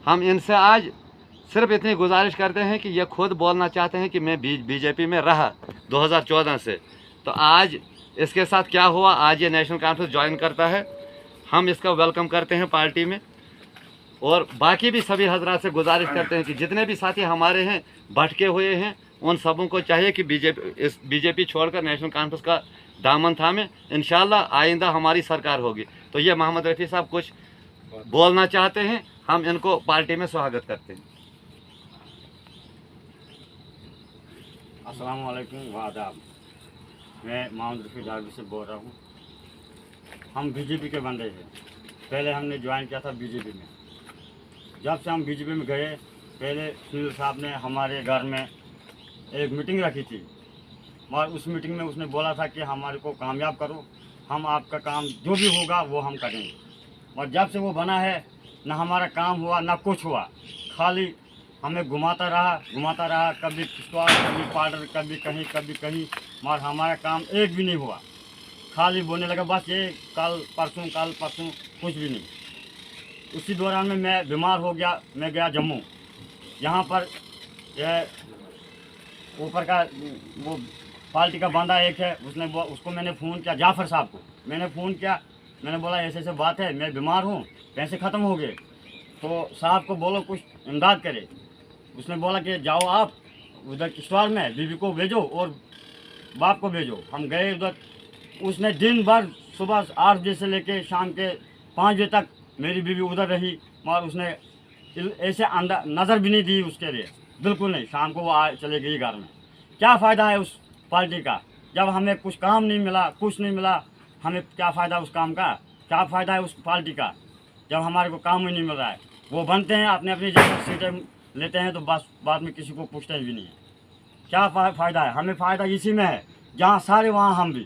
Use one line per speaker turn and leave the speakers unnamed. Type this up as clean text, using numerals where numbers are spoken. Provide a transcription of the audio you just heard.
हम इनसे आज सिर्फ इतनी गुजारिश करते हैं कि ये खुद बोलना चाहते हैं कि मैं बीजेपी में रहा 2014 से। तो आज इसके साथ क्या हुआ, आज ये नेशनल कॉन्फ्रेंस ज्वाइन करता है, हम इसका वेलकम करते हैं पार्टी में। और बाकी भी सभी हजरात से गुजारिश करते हैं कि जितने भी साथी हमारे हैं भटके हुए हैं, उन सबों को चाहिए कि बीजेपी छोड़कर नेशनल कॉन्फ्रेंस का दामन थामे। इंशाल्लाह आइंदा हमारी सरकार होगी। तो ये मोहम्मद रफ़ी साहब कुछ बोलना चाहते हैं, हम इनको पार्टी में स्वागत करते हैं।
अस्सलाम वालेकुम वादाब। मैं मोहम्मद रफ़ी डालवी से बोल रहा हूँ। हम बीजेपी के बंदे हैं। पहले हमने ज्वाइन किया था बीजेपी में। जब से हम बीजेपी में गए, पहले सुनील साहब ने हमारे घर में एक मीटिंग रखी थी और उस मीटिंग में उसने बोला था कि हमारे को कामयाब करो, हम आपका काम जो भी होगा वो हम करेंगे। और जब से वो बना है, ना हमारा काम हुआ ना कुछ हुआ, खाली हमें घुमाता रहा, कभी किश्तवाड़, कभी पाउडर, कभी कहीं, मगर हमारा काम एक भी नहीं हुआ। खाली बोलने लगा बस ये कल परसों, कुछ भी नहीं। उसी दौरान में मैं बीमार हो गया, मैं गया जम्मू। यहाँ पर ऊपर का वो पार्टी का बंदा एक है, उसको मैंने फ़ोन किया, जाफ़र साहब को मैंने फ़ोन किया। मैंने बोला ऐसे बात है, मैं बीमार हूँ, पैसे ख़त्म हो गए, तो साहब को बोलो कुछ इमदाद करे। उसने बोला कि जाओ आप उधर किश्तवाड़ में बीबी को भेजो और बाप को भेजो। हम गए उधर। उसने दिन भर सुबह 8 बजे से लेके शाम के 5 बजे तक मेरी बीबी उधर रही, मगर उसने ऐसे अंदर नज़र भी नहीं दी उसके लिए, बिल्कुल नहीं। शाम को वो चले गई घर में। क्या फ़ायदा है उस पार्टी का जब हमें कुछ काम नहीं मिला, कुछ नहीं मिला। हमें क्या फ़ायदा उस काम का, क्या फ़ायदा है उस पार्टी का जब हमारे को काम ही नहीं मिल रहा है। वो बनते हैं अपने अपनी जगह सीटें लेते हैं, तो बस बाद में किसी को पूछते भी नहीं है। क्या फ़ायदा है? हमें फ़ायदा इसी में है, जहाँ सारे वहाँ हम भी।